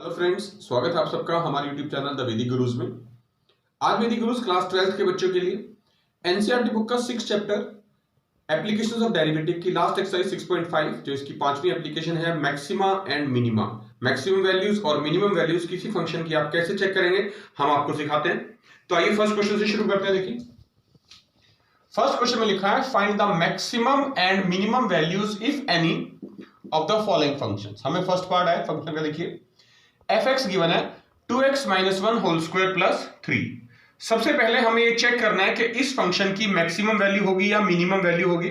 Hello friends, स्वागत है आप सबका हमारे यूट्यूब चैनल द वैदिक गुरुज में। आज वैदिक गुरुज क्लास 12th के बच्चों के लिए एनसीईआरटी बुक का 6 चैप्टर एप्लीकेशंस ऑफ डेरिवेटिव की लास्ट एक्सरसाइज 6.5 जो इसकी पांचवी एप्लीकेशन है maxima and minima. Maximum values और मिनिमम वैल्यूज किसी फंक्शन की आप कैसे चेक करेंगे हम आपको सिखाते हैं। तो आइए फर्स्ट क्वेश्चन से शुरू करते हैं। देखिए फर्स्ट क्वेश्चन में लिखा है find the maximum and minimum values if any of the following functions. हमें फर्स्ट पार्ट है फंक्शन का। देखिए fx गिवन है 2x - 1 होल स्क्वायर प्लस 3। सबसे पहले हमें ये चेक करना है कि इस फंक्शन की मैक्सिमम वैल्यू होगी या मिनिमम वैल्यू होगी,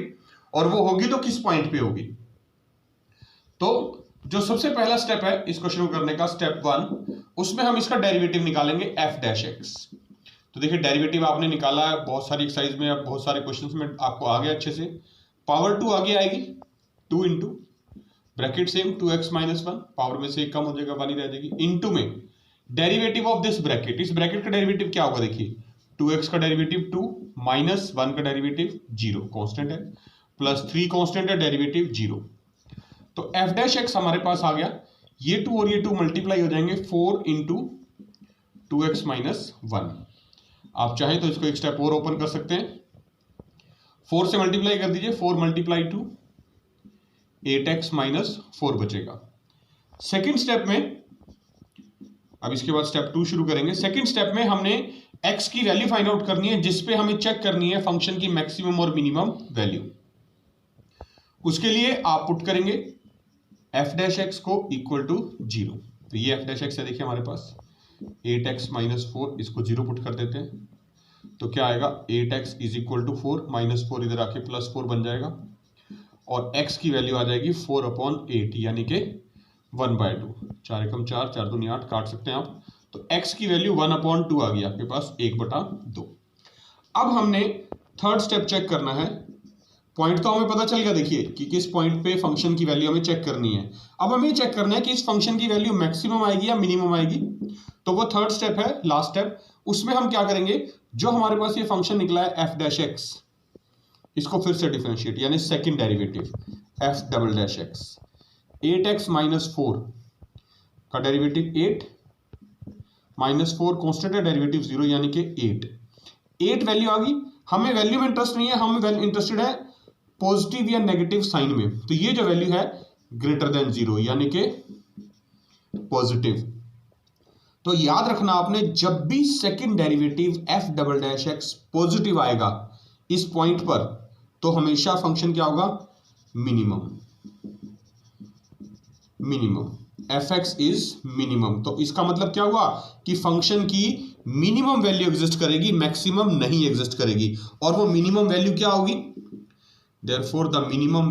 और वो होगी तो किस पॉइंट पे होगी। तो जो सबसे पहला स्टेप है इसको शुरू करने का, स्टेप 1, उसमें हम इसका डेरिवेटिव निकालेंगे f'(x). तो देखिए डेरिवेटिव आपने निकाला है बहुत सारी एक्सरसाइज में, बहुत सारे क्वेश्चंस में आपको आ गया अच्छे से। पावर 2 आगे आएगी, 2 into bracket same 2x - 1, power में से एक कम हो जाएगा, 1 ही रह जाएगी, इनटू में डेरिवेटिव ऑफ दिस ब्रैकेट। इस ब्रैकेट का डेरिवेटिव क्या होगा, देखिए 2x का डेरिवेटिव 2 माइनस 1 का डेरिवेटिव 0 कांस्टेंट है, प्लस 3 कांस्टेंट है, डेरिवेटिव 0। तो f'(x) हमारे पास आ गया। ये 2 और ये 2 मल्टीप्लाई हो जाएंगे, 4 इंटू 2x - 1। आप चाहें तो इसको एक स्टेप और ओपन कर सकते हैं, 4 से मल्टीप्लाई कर दीजिए, 4 × 2 8x - 4 बचेगा। सेकेंड स्टेप में, अब इसके बाद स्टेप 2 शुरू करेंगे। सेकेंड स्टेप में हमने x की वैल्यू फाइंड आउट करनी है, जिसपे हमें चेक करनी है फंक्शन की मैक्सिमम और मिनिमम वैल्यू। उसके लिए आप पुट करेंगे f'(x) को इक्वल टू 0। तो ये f'(x) है, देखिए हमारे पास 8x - 4, इसको 0 पुट कर देते हैं। तो क्या आएगा, 8x = 4 -4 इधर आके +4 बन जाएगा, और x की वैल्यू आ जाएगी 4/8 यानी कि 1/2। 4 × 4 4 दूनी 8, काट सकते हैं आप। तो x की वैल्यू 1/2 आ गई आपके पास, 1/2। अब हमने थर्ड स्टेप चेक करना है। पॉइंट तो हमें पता चल गया, देखिए कि किस पॉइंट पे फंक्शन की वैल्यू हमें चेक करनी है। अब हमें चेक करना है कि इस फंक्शन की वैल्यू मैक्सिमम आएगी या मिनिमम आएगी। तो वो थर्ड स्टेप है, लास्ट स्टेप। उसमें हम क्या करेंगे, जो हमारे पास ये फंक्शन निकला है f'(x), इसको फिर से डिफरेंशिएट यानी सेकंड डेरिवेटिव f'(x). 8x - 4 का डेरिवेटिव 8 -4 कांस्टेंट है, डेरिवेटिव 0 यानी कि 8 वैल्यू आ गई। हमें वैल्यू में इंटरेस्ट नहीं है, हमें इंटरेस्टेड है पॉजिटिव या नेगेटिव साइन में। तो ये जो वैल्यू है >0 यानी कि पॉजिटिव। तो याद रखना आपने, जब भी सेकंड डेरिवेटिव f'(x) पॉजिटिव आएगा इस पॉइंट पर, तो हमेशा फंक्शन क्या होगा, मिनिमम f(x) इज मिनिमम। तो इसका मतलब क्या हुआ कि फंक्शन की मिनिमम वैल्यू एग्जिस्ट करेगी, मैक्सिमम नहीं एग्जिस्ट करेगी। और वो मिनिमम वैल्यू क्या होगी, देयरफॉर द मिनिमम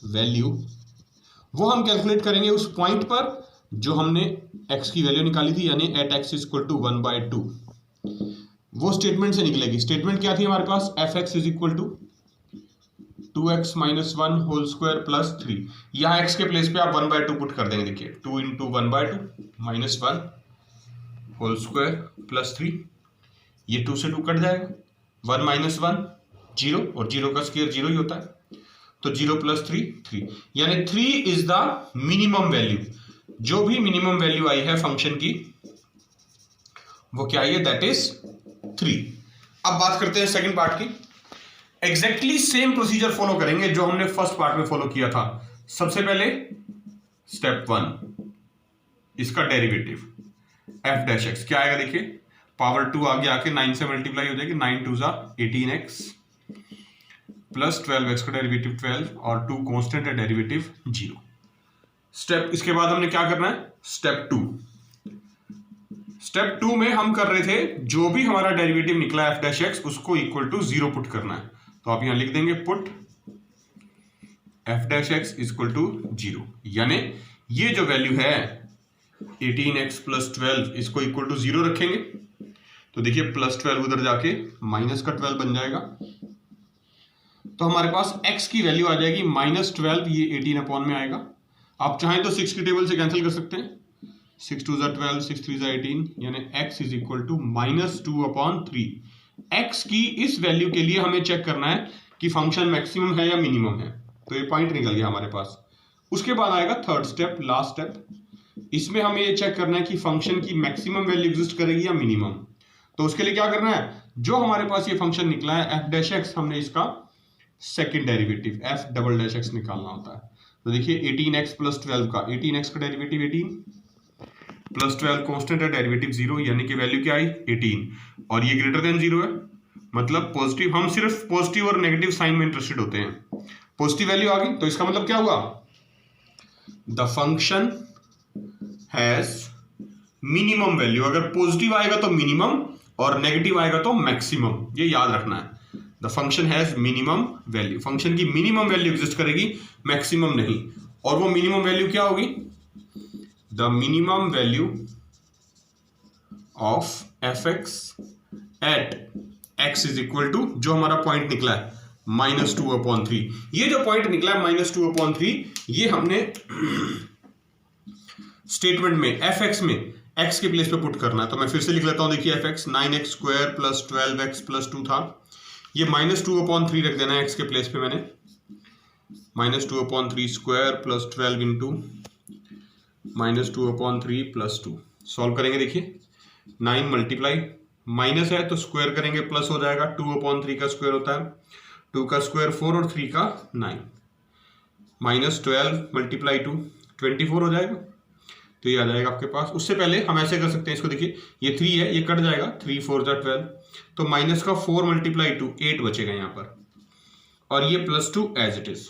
वैल्यू वो हम कैलकुलेट करेंगे उस पॉइंट पर जो हमने x की वैल्यू निकाली थी, यानी @x = 1/2। वो स्टेटमेंट से निकलेगी। स्टेटमेंट क्या थी हमारे पास, f(x) = 2x - 1 whole square plus 3। यहां x के प्लेस पे आप 1/2 पुट कर देंगे। देखिए 2 × 1/2 - 1 होल स्क्वायर प्लस 3। ये 2 से 2 कट जाएगा, 1 - 1 0, और 0 का स्क्वायर 0 ही होता है। तो 0 + 3 3, यानी 3 इज द मिनिमम वैल्यू। जो भी मिनिमम वैल्यू आई है फंक्शन की वो क्या आई है, दैट इज 3। अब बात करते हैं सेकंड पार्ट की। एग्जैक्टली सेम प्रोसीजर फॉलो करेंगे जो हमने फर्स्ट पार्ट में फॉलो किया था। सबसे पहले स्टेप 1, इसका डेरिवेटिव f'(x) क्या आएगा, देखिए पावर 2 आगे आके 9 से मल्टीप्लाई हो जाएगी, 9 × 2 = 18x प्लस 12x का डेरिवेटिव 12, और 2 कांस्टेंट है, डेरिवेटिव 0। स्टेप इसके बाद हमने क्या करना है, स्टेप 2 में हम कर रहे थे जो भी हमारा डेरिवेटिव निकला f'(x) उसको इक्वल टू 0 पुट करना है। तो आप यहां लिख देंगे पुट f'(x) = 0, यानी ये जो वैल्यू है 18x + 12 इसको इक्वल टू 0 रखेंगे। तो देखिए +12 उधर जाके -12 बन जाएगा। तो हमारे पास x की वैल्यू आ जाएगी -12, ये 18 में आएगा। आप चाहें तो 6 की टेबल से कैंसिल कर सकते हैं, 6 × 2 = 12, 6 × 3 = 18, यानी x = -2/3। x की इस वैल्यू के लिए हमें चेक करना है कि फंक्शन मैक्सिमम है या मिनिमम है। तो ये पॉइंट निकल गया हमारे पास, उसके बाद आएगा थर्ड स्टेप, लास्ट स्टेप। इसमें हमें ये चेक करना है कि फंक्शन की मैक्सिमम वैल्यू एग्जिस्ट करेगी या मिनिमम। तो उसके लिए क्या करना है, जो हमारे पास ये फंक्शन निकला है एफ डैश एक्स, हमने इसका second derivative F double dash x निकालना होता है। तो देखिए 18x प्लस 12 का 18x का डेरिवेटिव 18 प्लस 12 कांस्टेंट है, डेरिवेटिव 0 यानी कि वैल्यू क्या आई 18 और ये ग्रेटर देन 0 है, मतलब पॉजिटिव। हम सिर्फ पॉजिटिव और नेगेटिव साइन में इंटरेस्टेड होते हैं। पॉजिटिव वैल्यू आ गई तो इसका मतलब क्या हुआ, the function has minimum value. अगर पॉजिटिव आएगा तो मिनिमम और नेगेटिव आएगा तो मैक्सिमम, ये याद रखना है। The function has minimum value, function की मिनिमम वैल्यू एग्जिस्ट करेगी, मैक्सिमम नहीं। और वो मिनिमम वैल्यू क्या होगी, the minimum value of F X at X is equal to, जो हमारा पॉइंट निकला है -2/3। ये जो पॉइंट निकला है -2/3, ये हमने स्टेटमेंट में एफ एक्स में एक्स के प्लेस पे पुट करना है। तो मैं फिर से लिख लेता हूं, देखिए F x 9x square plus 12x plus 2 था, ये -2/3 रख देना है एक्स के प्लेस पे। मैंने -2/3 square plus 12 into -2/3 plus 2 solve करेंगे। देखिए 9 मल्टीप्लाई माइनस है तो स्क्वायर करेंगे प्लस हो जाएगा, 2/3 का स्क्वायर होता है 2 का स्क्वायर 4 और 3 का 9, -12 मल्टीप्लाई 2 24 हो जाएगा। तो ये आ जाएगा आपके पास। उससे पहले हम ऐसे कर सकते हैं इसको, देखिए ये 3 है, ये कट जाएगा, 3 4 12, तो माइनस का 4 मल्टीप्लाई 2 8 बचेगा यहाँ पर, और ये प्लस 2 एज इट इज।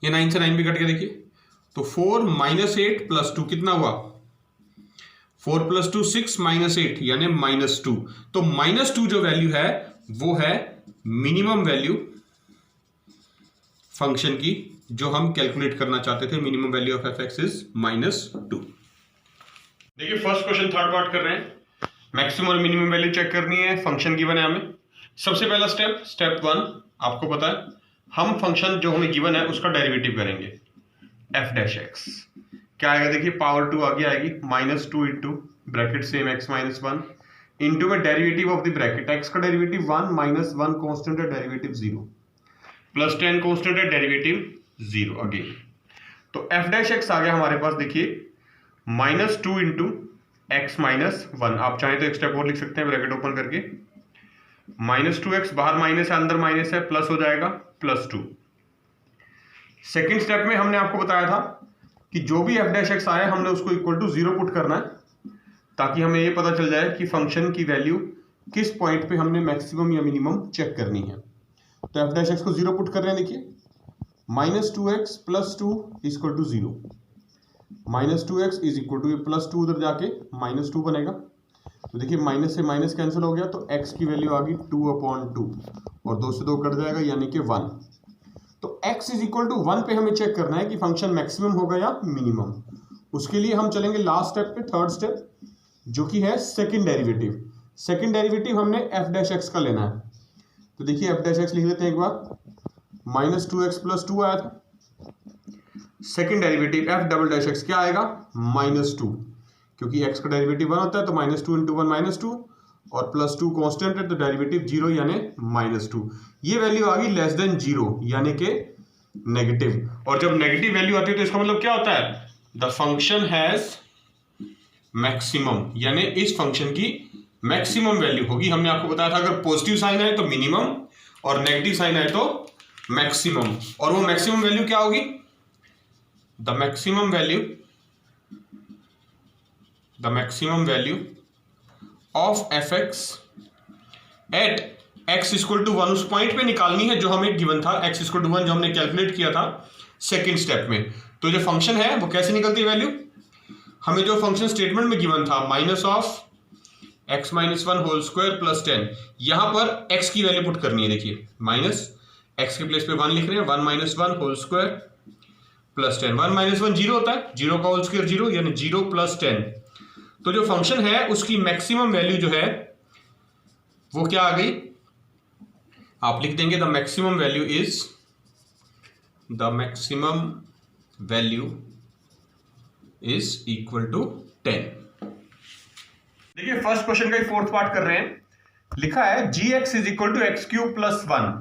ये 9 से 9 भी कट गया, देखिए तो 4 - 8 प्लस 2 कितना हुआ, 4 + 2 6 -8 यानी -2। तो -2 जो वैल्यू है वो है मिनिमम वैल्यू फंक्शन की, जो हम कैलकुलेट करना चाहते थे। Minimum value of F x is -2। देखिए फर्स्ट क्वेश्चन थर्ड पार्ट कर रहे हैं, मैक्सिमम और मिनिमम वैल्यू चेक करनी है, फंक्शन गिवन है हमें। सबसे पहला स्टेप 1 आपको पता है, हम फंक्शन जो हमें गिवन है उसका डेरिवेटिव करेंगे। एफ डैश एक्स क्या आएगा, देखिए पावर 2 आगे आएगी, -2 into bracket same x - 1 into में derivative of the bracket, x का डेरिवेटिव 1 - 1 कांस्टेंट है, डेरिवेटिव 0 प्लस 10 कांस्टेंट है, डेरिवेटिव 0 अगेन। तो एफ डैश एक्स आ गया हमारे पास, देखिए -2 इंटू x - 1। आप चाहें तो एक स्टेप और लिख सकते हैं ब्रैकेट ओपन करके, -2x बाहर माइनस है अंदर माइनस है, प्लस हो जाएगा +2। सेकेंड स्टेप में हमने आपको बताया था कि जो भी एफ डैश एक्स आया हमने उसको इक्वल टू 0 पुट करना है, ताकि हमें ये पता चल जाए कि फंक्शन की वैल्यू किस पॉइंट पे हमने मैक्सिमम या मिनिमम चेक करनी है। तो एफ डैश एक्स को 0 पुट कर रहे हैं, देखिए -2x plus 2 equal to 0, -2x is equal to, ये +2 उधर जाके -2 बनेगा। तो देखिए माइनस से माइनस कैंसिल हो गया, तो x की वैल्यू आ गई 2/2 और 2 से 2 कट जाएगा यानी कि 1। तो x इज इक्वल टू 1 पे हमें चेक करना है कि फंक्शन मैक्सिमम होगा या मिनिमम। उसके लिए हम चलेंगे लास्ट स्टेप पे, थर्ड स्टेप, जो कि है सेकंड डेरिवेटिव। सेकंड डेरिवेटिव हमने एफ डैश एक्स का लेना है। तो देखिए एफ डैश एक्स लिख लेते हैं एक बार, -2x प्लस 2 आया था, second derivative F double dash x क्या आएगा, -2, क्योंकि x का डेरिवेटिव 1 होता है, तो -2 इंटू 1 -2 और +2 कांस्टेंट है, तो डेरिवेटिव 0 यानी -2। ये वैल्यू आ गई लेस देन 0 यानी कि नेगेटिव। और जब नेगेटिव वैल्यू आती है तो इसका मतलब क्या होता है, द फंक्शन हैज मैक्सिमम, यानी इस फंक्शन की मैक्सिमम वैल्यू होगी। हमने आपको बताया था अगर पॉजिटिव साइन आए तो मिनिमम और नेगेटिव साइन आए तो मैक्सिमम। और वो मैक्सिमम वैल्यू क्या होगी, the maximum value of F X at X equal to 1 उस पॉइंट पे निकालनी है जो हमें गिवन था, x इक्वल टू 1 जो हमने कैलकुलेट किया था सेकेंड स्टेप में। तो जो फंक्शन है वो कैसे निकलती है वैल्यू, हमें जो फंक्शन स्टेटमेंट में गिवन था -(x - 1) होल स्क्वायर प्लस 10, यहां पर x की वैल्यू पुट करनी है। देखिए माइनस x के प्लेस पे 1 लिख रहे हैं, 1 - 1 होल स्क्वायर प्लस 10, 1 - 1 0 होता है, 0 का होल स्क्वायर 0 यानी 0 + 10। तो जो फंक्शन है उसकी मैक्सिमम वैल्यू जो है वो क्या आ गई, आप लिख देंगे the maximum value is equal to 10। देखिए फर्स्ट क्वेश्चन का ही फोर्थ पार्ट कर रहे हैं, लिखा है gx is equal to x³ + 1।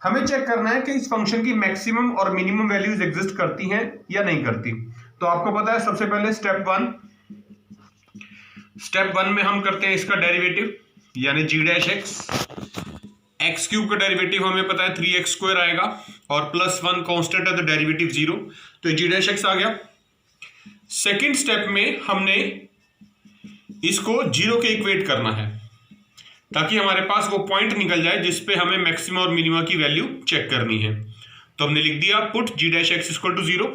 हमें चेक करना है कि इस फंक्शन की मैक्सिमम और मिनिमम वैल्यूज एग्जिस्ट करती हैं या नहीं करती। तो आपको पता है सबसे पहले स्टेप वन में हम करते हैं इसका डेरिवेटिव, यानी जी डैश एक्स। एक्स क्यूब का डेरिवेटिव हमें पता है 3x² आएगा और +1 कांस्टेंट है तो डेरिवेटिव 0, तो जी डैश एक्स आ गया। सेकेंड स्टेप में हमने इसको 0 के इक्वेट करना है ताकि हमारे पास वो पॉइंट निकल जाए जिसपे हमें मैक्सिमम और मिनिमम की वैल्यू चेक करनी है। तो हमने लिख दिया put G dash X equal to 0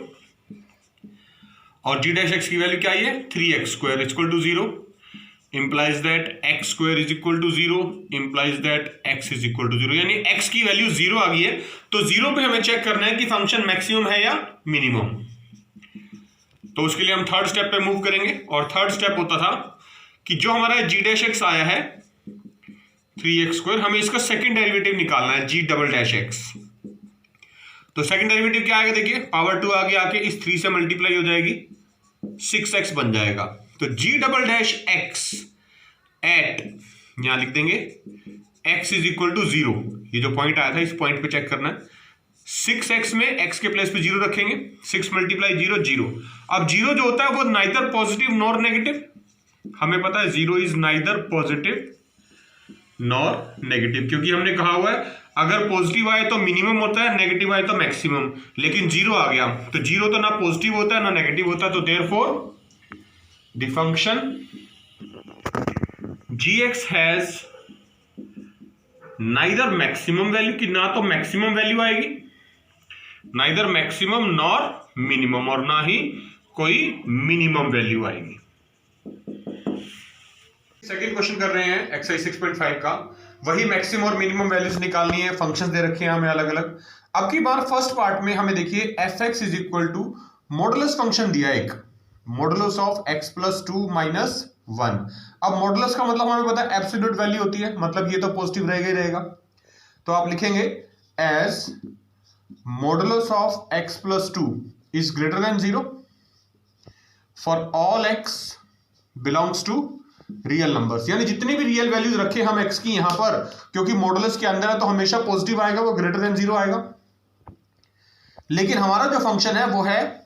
और जी डैश एक्स की वैल्यू क्या है 3x² equal to 0 implies that x² is equal to 0 implies that x is equal to 0, यानी x की वैल्यू 0 आ गई है। तो 0 पे हमें चेक करना है कि फंक्शन मैक्सिमम है या मिनिमम। तो उसके लिए हम थर्ड स्टेप पे मूव करेंगे और थर्ड स्टेप होता था कि जो हमारा जी डैश एक्स आया है 3x², हमें इसका सेकंड डेरिवेटिव निकालना है जी डबल डैश एक्स। तो सेकंड डेरिवेटिव क्या आएगा देखिए, पावर 2 आगे आके इस 3 से मल्टीप्लाई हो जाएगी 6x बन जाएगा। तो जी डबल डैश एक्स एट, यहां लिख देंगे x इज इक्वल टू 0, ये जो पॉइंट आया था इस पॉइंट पे चेक करना है। 6x में x के प्लेस पे 0 रखेंगे, 6 मल्टीप्लाई 0 0। अब 0 जो होता है वो नाइदर पॉजिटिव नॉर नेगेटिव, हमें पता है 0 is neither positive nor negative, क्योंकि हमने कहा हुआ है अगर पॉजिटिव आए तो मिनिमम होता है, नेगेटिव आए तो मैक्सिमम। लेकिन 0 आ गया तो 0 तो ना पॉजिटिव होता है ना नेगेटिव होता है, तो therefore the function gx has neither maximum value, कि ना तो मैक्सिमम वैल्यू आएगी, neither maximum nor minimum, और ना ही कोई मिनिमम वैल्यू आएगी। सेकंड क्वेश्चन कर रहे हैं एक्सरसाइज 6.5 का, वही मैक्सिमम और मिनिमम वैल्यूज निकालनी है, फंक्शंस दे रखे हैं हमें अलग अलग। अब की बार फर्स्ट पार्ट में हमें देखिए fx is equal to modulus function दिया एक, modulus of x plus 2 minus 1। अब मॉडुलस का मतलब हमें पता है एब्सोल्यूट वैल्यू होती है, मतलब ये तो पॉजिटिव रहेगा ही रहेगा। तो आप लिखेंगे as modulus of x plus 2 is greater than 0 for all x belongs to real numbers, यानी जितनी भी रियल वैल्यूज रखे हम x की यहां पर, क्योंकि मॉडुलस के अंदर है तो हमेशा पॉजिटिव आएगा, वो ग्रेटर देन 0 आएगा। लेकिन हमारा जो फंक्शन है वो है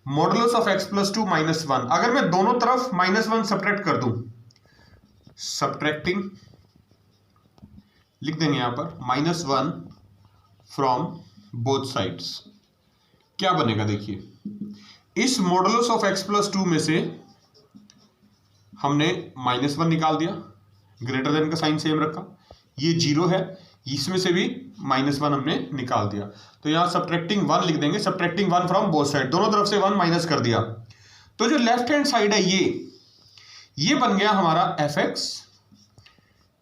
modulus of x plus 2 minus 1। अगर मैं दोनों तरफ -1 सब्ट्रैक्ट कर दूं, सब्ट्रैक्टिंग लिख देंगे यहां पर -1 फ्रॉम बोथ साइड्स, क्या बनेगा देखिए, इस मॉडुलस ऑफ x प्लस 2 में से हमने -1 निकाल दिया, ग्रेटर देन का साइन सेम रखा, ये 0 है, इसमें से भी -1 हमने निकाल दिया। तो यहां सब्ट्रैक्टिंग 1 लिख देंगे, सब्ट्रैक्टिंग 1 फ्रॉम बोथ साइड, दोनों तरफ से 1 माइनस कर दिया। तो जो लेफ्ट हैंड साइड है ये बन गया हमारा fx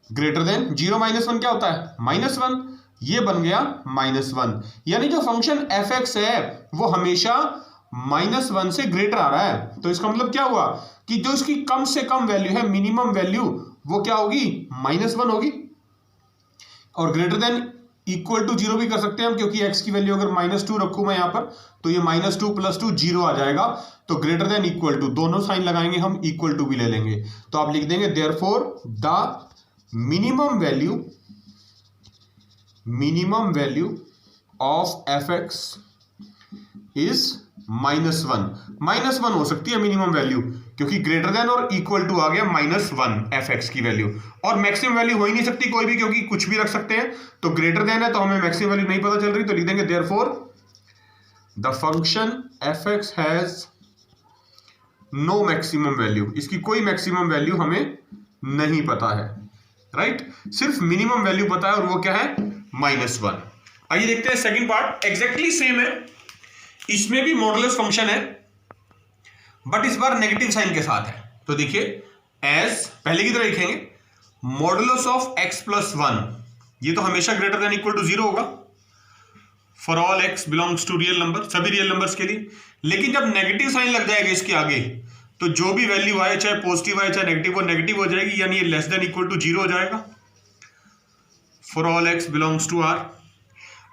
ग्रेटर देन 0 -1 क्या होता है -1, ये बन गया -1, यानी जो फंक्शन fx है वो हमेशा -1 से ग्रेटर आ रहा है। तो इसका मतलब क्या हुआ कि जो इसकी कम से कम वैल्यू है, मिनिमम वैल्यू, वो क्या होगी -1 होगी। और ग्रेटर देन इक्वल टू 0 भी कर सकते हैं हम, क्योंकि x की वैल्यू अगर -2 रखूं मैं यहां पर तो ये -2 + 2 0 आ जाएगा। तो ग्रेटर देन इक्वल टू, दोनों साइन लगाएंगे हम, इक्वल टू भी ले लेंगे। तो आप लिख देंगे therefore the minimum value of fx is -1 हो सकती है मिनिमम वैल्यू, क्योंकि ग्रेटर देन और इक्वल टू आ गया -1 fx की वैल्यू, और मैक्सिमम वैल्यू हो ही नहीं सकती कोई भी, क्योंकि कुछ भी रख सकते हैं। तो ग्रेटर देन है तो हमें मैक्सिमम वैल्यू नहीं पता चल रही, तो लिख देंगे therefore the function fx has no maximum value, इसकी कोई मैक्सिमम वैल्यू हमें नहीं पता है, राइट, सिर्फ मिनिमम वैल्यू पता है और वो क्या है -1। आइए देखते हैं सेकंड पार्ट, एग्जैक्टली सेम है, इसमें भी मॉडुलस फंक्शन है बट इस बार नेगेटिव साइन के साथ है। तो देखिए एज पहले की तरह लिखेंगे मॉडुलस ऑफ x प्लस 1, ये तो हमेशा ग्रेटर देन इक्वल टू 0 होगा for all x belongs to real number, सभी रियल नंबर्स के लिए। लेकिन जब नेगेटिव साइन लग जाएगा इसके आगे तो जो भी वैल्यू आए, चाहे पॉजिटिव आए चाहे नेगेटिव, वो नेगेटिव हो जाएगी, यानी ये लेस देन इक्वल टू 0 हो जाएगा for all x belongs to r।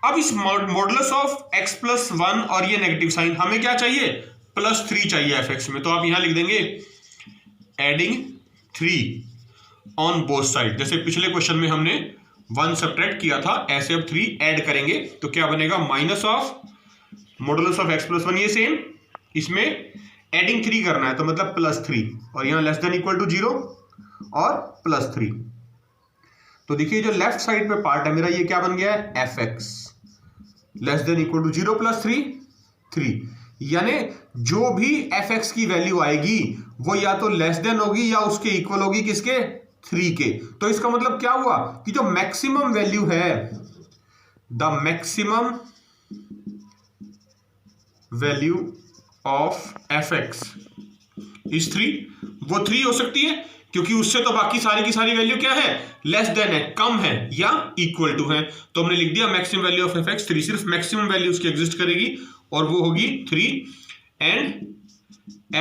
अब इस मॉडुलस ऑफ x प्लस 1 और ये नेगेटिव साइन हमें क्या चाहिए, +3 चाहिए fx में। तो आप यहां लिख देंगे एडिंग 3 ऑन बोथ साइड, जैसे पिछले क्वेश्चन में हमने 1 सब्ट्रैक्ट किया था, ऐसे अब 3 ऐड करेंगे तो क्या बनेगा, minus of modulus of x plus 1, ये सेम, इसमें एडिंग 3 करना है तो मतलब +3, और यहां लेस देन इक्वल टू 0 और +3। तो देखिए जो लेफ्ट साइड पे पार्ट है मेरा, ये क्या बन गया है, fx less than equal to 0 + 3, यानी जो भी fx की वैल्यू आएगी वो या तो लेस देन होगी या उसके इक्वल होगी, किसके, 3 के। तो इसका मतलब क्या हुआ कि जो मैक्सिमम वैल्यू है, the maximum value of fx is 3, वो 3 हो सकती है क्योंकि उससे तो बाकी सारी की सारी वैल्यू क्या है, लेस देन है, कम है या इक्वल टू है। तो हमने लिख दिया मैक्सिमम वैल्यू ऑफ fx 3, सिर्फ मैक्सिमम वैल्यू उसकी एग्जिस्ट करेगी और वो होगी 3, and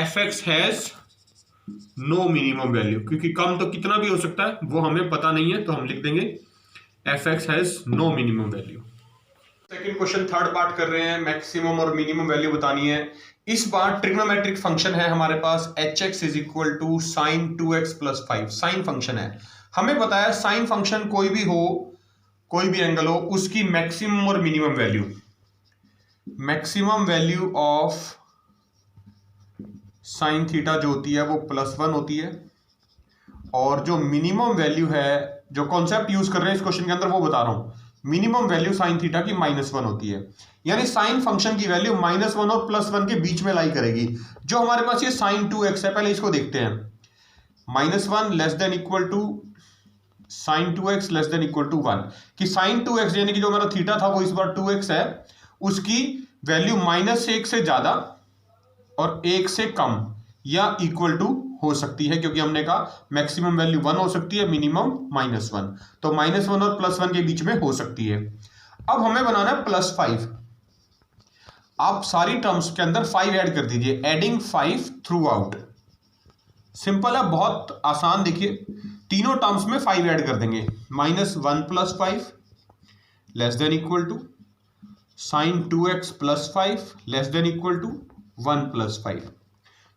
fx has no minimum value, क्योंकि कम तो कितना भी हो सकता है वो हमें पता नहीं है, तो हम लिख देंगे fx has no minimum value. Second question, third part कर रहे हैं, मैक्सिमम और मिनिमम वैल्यू बतानी है। इस बार ट्रिग्नोमेट्रिक फंक्शन है हमारे पास, hx is equal to sine 2x plus 5, sine function है। हमें बताया साइन फंक्शन कोई भी हो, कोई भी एंगल हो, उसकी मैक्सिमम और minimum value, maximum value of sine theta जो होती है वो +1 होती है, और जो मिनिमम वैल्यू है, जो कॉन्सेप्ट यूज कर रहे हैं इस क्वेश्चन के अंदर वो बता रहा हूं, मिनिमम वैल्यू साइन थीटा की -1 होती है, यानी साइन फंक्शन की वैल्यू -1 और +1 के बीच में लाई करेगी। जो हमारे पास ये साइन 2x है, पहले इसको देखते हैं, -1 less than equal to sine 2x less than equal to 1, कि साइन 2x यानी कि जो हमारा थीटा था वो इस बार 2x है, उसकी वैल्यू -1 से ज्यादा और 1 से कम या इक्वल टू हो सकती है, क्योंकि हमने कहा मैक्सिमम वैल्यू 1 हो सकती है, मिनिमम -1, तो -1 और +1 के बीच में हो सकती है। अब हमें बनाना है +5, आप सारी टर्म्स के अंदर 5 ऐड कर दीजिए, एडिंग 5 थ्रू आउट, सिंपल है, बहुत आसान। देखिए तीनों टर्म्स में 5 ऐड कर देंगे, -1 + 5 less than equal to sine 2x + 5 less than equal to 1 + 5।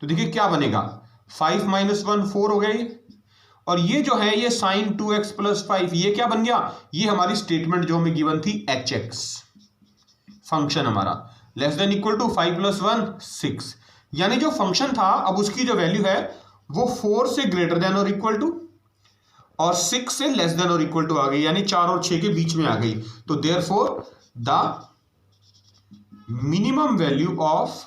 तो देखिए क्या बनेगा, 5 - 1 4 हो गए, और ये जो है ये साइन 2x + 5 ये क्या बन गया, ये हमारी स्टेटमेंट जो हमें गिवन थी hx फंक्शन हमारा, लेस देन इक्वल टू 5 + 1 6, यानी जो फंक्शन था अब उसकी जो वैल्यू है वो 4 से ग्रेटर देन और इक्वल टू और 6 से लेस देन और इक्वल टू आ गई, यानी 4 और 6 के बीच में आ गई। तो therefore the minimum value of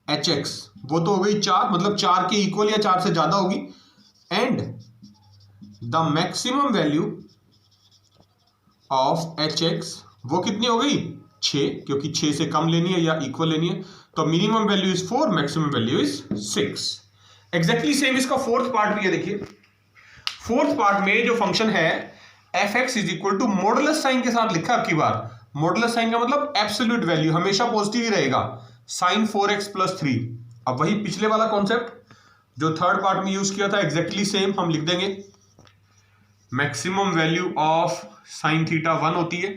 hx वो तो हो गई 4, मतलब 4 के इक्वल या 4 से ज्यादा होगी, and the maximum value of hx वो कितनी हो गई, 6, क्योंकि 6 से कम लेनी है या इक्वल लेनी है, तो minimum value is 4, maximum value is 6। Exactly same इसका फोर्थ पार्ट भी है। देखिए फोर्थ पार्ट में जो फंक्शन है fx is equal to modulus sign के साथ लिखा, आपकी बार मॉडुलस साइन का मतलब एब्सोल्यूट वैल्यू हमेशा पॉजिटिव ही रहेगा, साइन 4x + 3। अब वही पिछले वाला कॉन्सेप्ट जो थर्ड पार्ट में यूज किया था, एग्जैक्टली सेम हम लिख देंगे, maximum value of sine theta 1 होती है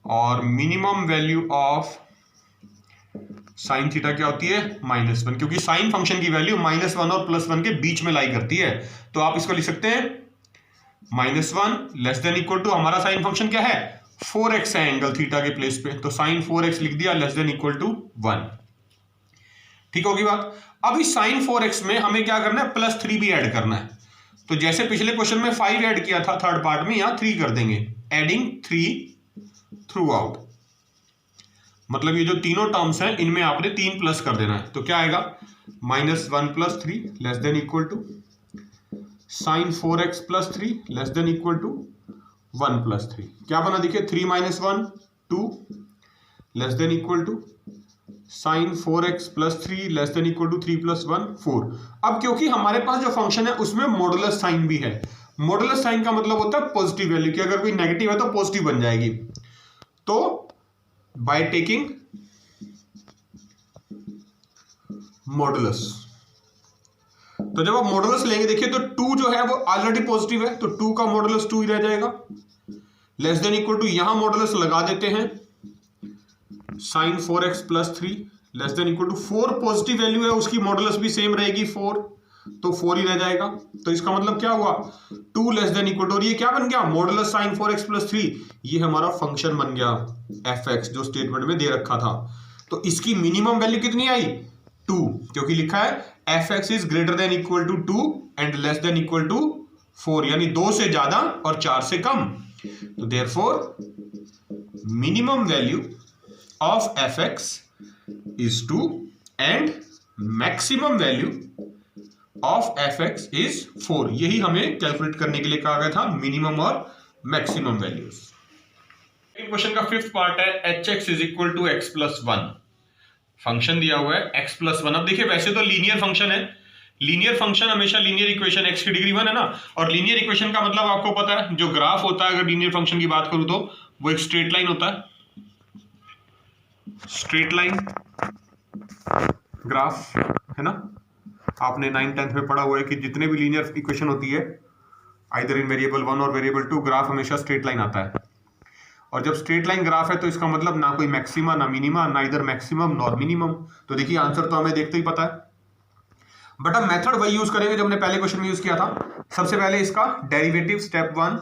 और minimum value of sine theta क्या होती है, -1, क्योंकि साइन फंक्शन की वैल्यू -1 और +1 के बीच में लाई करती है। तो आप इसको लिख सकते हैं -1 लेस देन इक्वल टू, हमारा साइन फंक्शन क्या है, 4x है एंगल थीटा के प्लेस पे, तो साइन 4x लिख दिया लेस देन इक्वल टू 1। ठीक होगी बात। अब इस साइन 4x में हमें क्या करना है, +3 भी ऐड करना है। तो जैसे पिछले क्वेश्चन में 5 ऐड किया था थर्ड पार्ट में, यहां 3 कर देंगे, एडिंग 3 थ्रू आउट, मतलब ये जो तीनों टर्म्स हैं इनमें आपने 3 प्लस कर देना है। तो क्या आएगा, -1 + 3 less than equal to sine 4x + 3 less than equal to 1 + 3। क्या बना, देखिए 3 - 1 2 less than equal to sine 4x + 3 less than equal to 3 + 1 4। अब क्योंकि हमारे पास जो फंक्शन है उसमें मॉडुलस साइन भी है, मॉडुलस साइन का मतलब होता है पॉजिटिव वैल्यू की, अगर कोई नेगेटिव है तो पॉजिटिव बन जाएगी। तो बाय टेकिंग मॉडुलस, तो जब आप मॉडुलस लेंगे, देखिए तो 2 जो है वो ऑलरेडी पॉजिटिव है, तो 2 का मॉडुलस 2 ही रह जाएगा, लेस देन इक्वल टू यहां मॉडुलस लगा देते हैं, sine 4x + 3 less than equal to 4 positive value है, उसकी मॉडुलस भी सेम रहेगी 4, तो 4 ही रह जाएगा। तो इसका मतलब क्या हुआ, 2 लेस देन इक्वल टू, और ये क्या बन गया, मॉडुलस साइन 4x प्लस 3, ये हमारा फंक्शन बन गया fx जो स्टेटमेंट में दे रखा था। तो इसकी मिनिमम वैल्यू कितनी आई, 2, क्योंकि लिखा है fx is greater than equal to 2 and less than equal to 4, यानी 2 से ज्यादा और 4 से कम। तो therefore minimum value of fx is 2 and maximum value of fx is 4। यही हमें कैलकुलेट करने के लिए कहा गया था, मिनिमम और मैक्सिमम वैल्यूज। क्वेश्चन का 5th पार्ट है hx is equal to x plus 1। Function दिया हुआ है x plus 1। अब देखिए वैसे तो लीनियर फंक्शन है, लीनियर फंक्शन हमेशा लीनियर इक्वेशन x की डिग्री 1 है ना, और लीनियर इक्वेशन का मतलब आपको पता है जो ग्राफ होता है, अगर लीनियर फंक्शन की बात करूं तो वो एक स्ट्रेट लाइन होता है, स्ट्रेट लाइन ग्राफ है ना। आपने 9th-10th में पढ़ा हुआ है कि जितने भी लीनियर इक्वेशन होती है आइदर इन वेरिएबल 1 और वेरिएबल 2, ग्राफ हमेशा स्ट्रेट लाइन आता है। और जब स्ट्रेट लाइन ग्राफ है तो इसका मतलब ना कोई मैक्सिमा ना मिनिमा, ना इधर मैक्सिमम नॉर मिनिमम। तो देखिए आंसर तो हमें देखते ही पता है, बट हम मेथड वही यूज करेंगे जो हमने पहले क्वेश्चन में यूज किया था। सबसे पहले इसका derivative step 1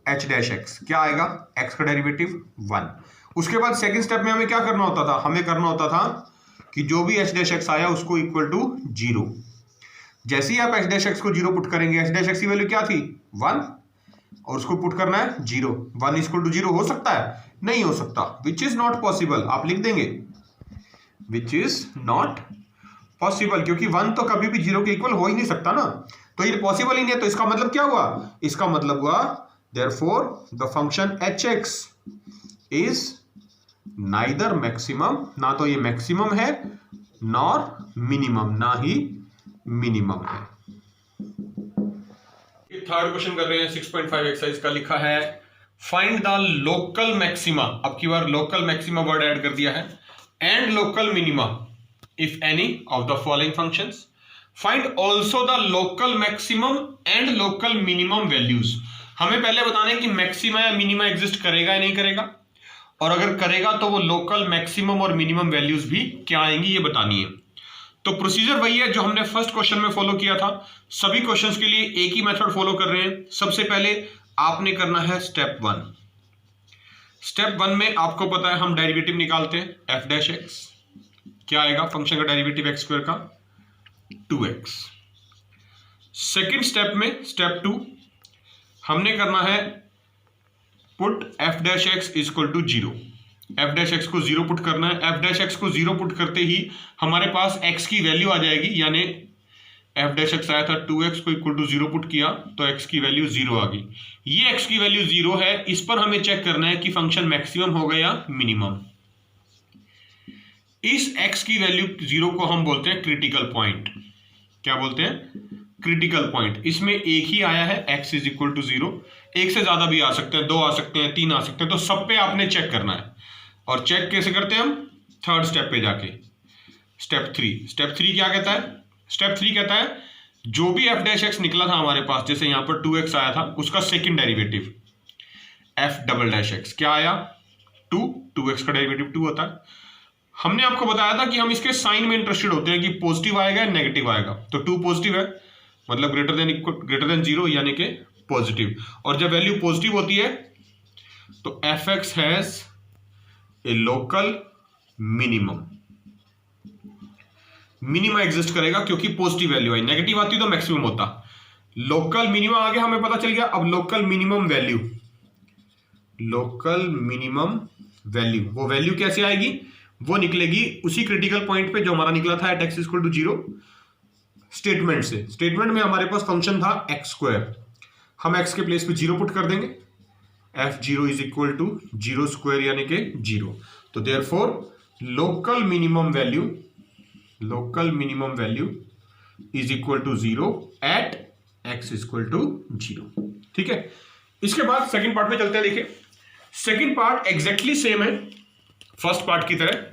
h dash x, क्या आएगा, x का डेरिवेटिव 1। उसके बाद सेकंड स्टेप में हमें क्या करना होता था, हमें करना होता था कि जो भी h डैश x आया उसको इक्वल टू 0। जैसे ही आप h डैश x को 0 पुट करेंगे, h डैश x की वैल्यू क्या थी 1, और उसको पुट करना है 0। 1 इक्वल टू 0 हो सकता है, नहीं हो सकता, विच इज नॉट पॉसिबल। आप लिख देंगे विच इज नॉट पॉसिबल, क्योंकि 1 तो कभी भी 0 के इक्वल हो ही नहीं सकता ना, तो ये पॉसिबल ही नहीं है। तो इसका मतलब क्या हुआ, इसका मतलब हुआ therefore the function hx is neither maximum, ना तो ये मैक्सिमम है नॉर मिनिमम, ना ही मिनिमम है। थर्ड क्वेश्चन कर रहे हैं 6.5 एक्सरसाइज का, लिखा है फाइंड द लोकल मैक्सिमा, अब की बार लोकल मैक्सिमा वर्ड ऐड कर दिया है, and local minima if any of the following functions, find also the local maximum and local minimum values. हमें पहले बताना है कि मैक्सिमा या मिनिमा एग्जिस्ट करेगा या नहीं करेगा, और अगर करेगा तो वो लोकल मैक्सिमम और मिनिमम वैल्यूज भी क्या आएंगी ये बतानी है। तो प्रोसीजर वही है जो हमने फर्स्ट क्वेश्चन में फॉलो किया था। सभी क्वेश्चंस के लिए एक ही मेथड फॉलो कर रहे हैं। सबसे पहले आपने करना है स्टेप 1। स्टेप 1 में आपको पता है हम डेरिवेटिव निकालते हैं f डैश x, क्या आएगा फंक्शन का डेरिवेटिव x स्क्वायर का 2x। सेकेंड स्टेप में स्टेप 2 हमने करना है पुट f डैश x is equal to 0। f डैश x को 0 पुट करना है। f डैश x को 0 पुट करते ही हमारे पास x की वैल्यू आ जाएगी, यानी f डैश x आया था 2x को इक्वल टू 0 पुट किया तो x की वैल्यू 0 आ गई। ये x की वैल्यू 0 है, इस पर हमें चेक करना है कि फंक्शन मैक्सिमम हो गया या मिनिमम। इस x की वैल्यू 0 को हम बोलते हैं क्रिटिकल पॉइंट। क्या बोलते हैं, क्रिटिकल पॉइंट। इसमें एक ही आया है x इज इक्वल टू 0, एक से ज्यादा भी आ सकते हैं, 2 आ सकते हैं, 3 आ सकते हैं, तो सब पे आपने चेक करना है। और चेक कैसे करते हैं हम, थर्ड स्टेप पे जाके स्टेप 3। स्टेप 3 क्या कहता है, स्टेप 3 कहता है जो भी f डैश x निकला था हमारे पास, जैसे यहां पर 2x आया था, उसका second derivative f double dash x क्या आया 2x का डेरिवेटिव 2 होता है। हमने आपको बताया था कि हम इसके साइन में इंटरेस्टेड होते हैं कि पॉजिटिव आएगा या नेगेटिव आएगा। तो 2 पॉजिटिव है, मतलब ग्रेटर देन 0 यानी कि पॉजिटिव। और जब वैल्यू पॉजिटिव होती है तो fx has a local minimum, minima exist करेगा क्योंकि पॉजिटिव वैल्यू आई। नेगेटिव आती तो मैक्सिमम होता। लोकल मिनिमम आगे हमें पता चल गया। अब local minimum value, local minimum value, वो वैल्यू कैसे आएगी, वो निकलेगी उसी क्रिटिकल पॉइंट पे जो हमारा निकला था at x equal to 0 statement से। स्टेटमेंट में हमारे पास फंक्शन था x स्क्वायर, हम x के प्लेस पे 0 पुट कर देंगे, f0 is equal to 0 square यानी कि 0। तो therefore local minimum value, local minimum value is equal to 0 at x equal to 0। ठीक है, इसके बाद सेकंड पार्ट में चलते हैं। देखिए सेकंड पार्ट एग्जैक्टली सेम है फर्स्ट पार्ट की तरह।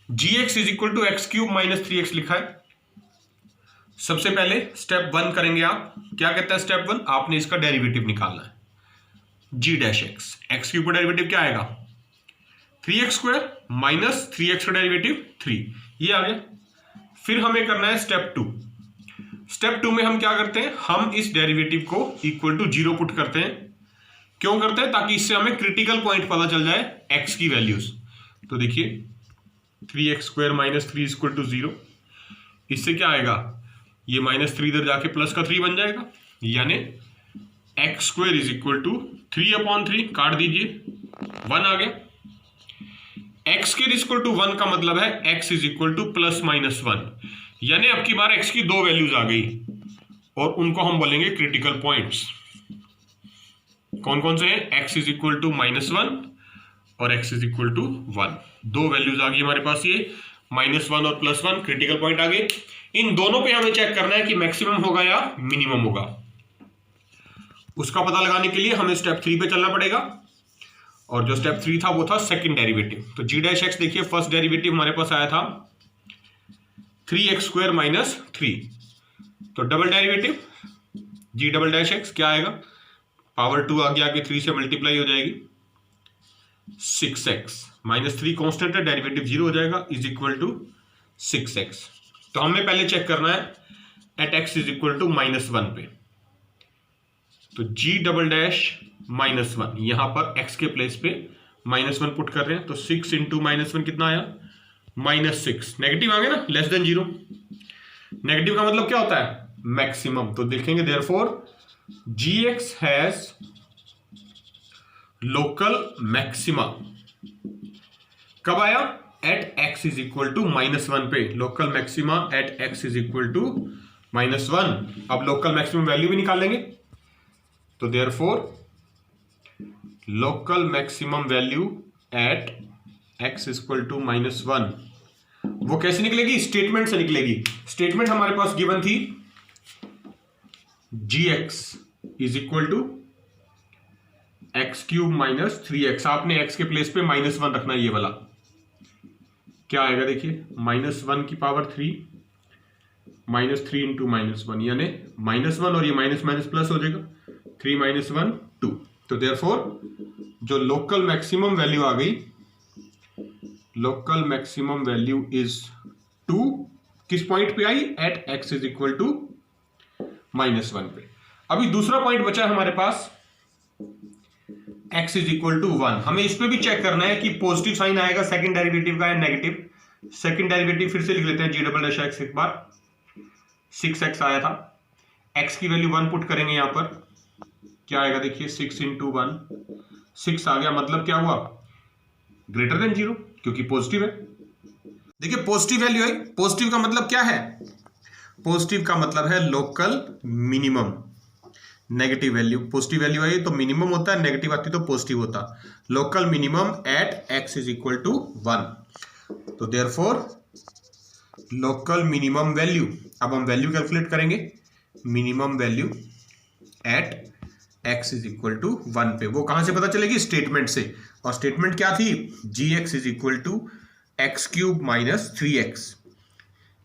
gx is equal to X cube minus 3x लिखा है। सबसे पहले स्टेप 1 करेंगे आप, क्या कहता है स्टेप 1, आपने इसका डेरिवेटिव निकालना है g dash x, x cube का डेरिवेटिव क्या आएगा 3x स्क्वायर माइनस 3x का डेरिवेटिव 3, ये आ गया। फिर हमें करना है स्टेप 2, स्टेप 2 में हम क्या करते हैं, हम इस डेरिवेटिव को इक्वल टू 0 पुट करते हैं। क्यों करते हैं? ताकि इससे हमें क्रिटिकल पॉइंट पता चल जाए x की वैल्यूज। तो देखिए 3x² - 3 इक्वल टू 0, इससे क्या आएगा, ये -3 इधर जाके प्लस का 3 बन जाएगा, यानी x² इज इक्वल टू 3/3, काट दीजिए 1 आ गया। x के इक्वल टू 1 का मतलब है x इज इक्वल टू +-1, यानी अब की बार x की 2 वैल्यूज आ गई और उनको हम बोलेंगे क्रिटिकल पॉइंट्स। कौन कौन से हैं? x इज इक्वल टू -1 और x is equal to 1, 2 values आ गई हमारे पास, ये -1 और +1 क्रिटिकल पॉइंट आ गए। इन दोनों पे हमें चेक करना है कि मैक्सिमम होगा या मिनिमम होगा। उसका पता लगाने के लिए हमें स्टेप 3 पे चलना पड़ेगा, और जो स्टेप 3 था वो था सेकंड डेरिवेटिव। तो g' देखिए फर्स्ट डेरिवेटिव हमारे पास आया था 3x² - 3, तो डबल डेरिवेटिव g' क्या आएगा, पावर 2 आ गया, आगे 3 से मल्टीप्लाई हो जाएगी, 6x -3 कांस्टेंट है, डेरिवेटिव 0 हो जाएगा, इज इक्वल टू 6x। तो हमें पहले चेक करना है at x is equal to -1 पे। तो g'-1, यहां पर x के प्लेस पे -1 पुट कर रहे हैं, तो 6 इंटू -1 कितना आया, -6। नेगेटिव आ गया ना, लेस देन 0। नेगेटिव का मतलब क्या होता है, मैक्सिमम। तो देखेंगे therefore gx has local maxima. कब आया, at x is equal to -1 पे, local maxima at x is equal to -1। अब लोकल मैक्सिमम वैल्यू भी निकाल लेंगे, तो therefore local maximum value at x equal to -1, वो कैसे निकलेगी, स्टेटमेंट से निकलेगी। स्टेटमेंट हमारे पास गिवन थी gx is equal to x³ - 3x। आपने x के प्लेस पे -1 रखना है, ये वाला क्या आएगा, देखिए -1 की पावर 3 -3 इंटू -1, यानी -1 और ये माइनस माइनस प्लस हो जाएगा, 3 - 1 2। तो देयरफॉर जो लोकल मैक्सिमम वैल्यू आ गई, लोकल मैक्सिमम वैल्यू इज 2, किस पॉइंट पे आई, at x is equal to -1 पे। अभी दूसरा पॉइंट बचा है हमारे पास, x इज इक्वल टू 1। हमें इस पे भी चेक करना है कि पॉजिटिव साइन आएगा सेकंड डेरिवेटिव का या नेगेटिव। सेकंड डेरिवेटिव फिर से लिख लेते हैं g'' एक बार, 6x आया था, x की वैल्यू 1 पुट करेंगे यहां पर, क्या आएगा देखिए 6 इंटू 1, 6 आ गया, मतलब क्या हुआ, ग्रेटर देन 0, क्योंकि पॉजिटिव है। देखिए पॉजिटिव वैल्यू आई, पॉजिटिव का मतलब क्या है, पॉजिटिव का मतलब है local minimum. Negative value, positive value आई तो मिनिमम होता है, नेगेटिव आती तो पॉजिटिव होता। Local minimum at x is equal to 1। तो देयरफॉर लोकल मिनिमम वैल्यू, अब हम वैल्यू कैलकुलेट करेंगे, minimum value at x is equal to 1 पे। वो कहां से पता चलेगी, स्टेटमेंट से। और स्टेटमेंट क्या थी, gx is equal to x³ - 3x।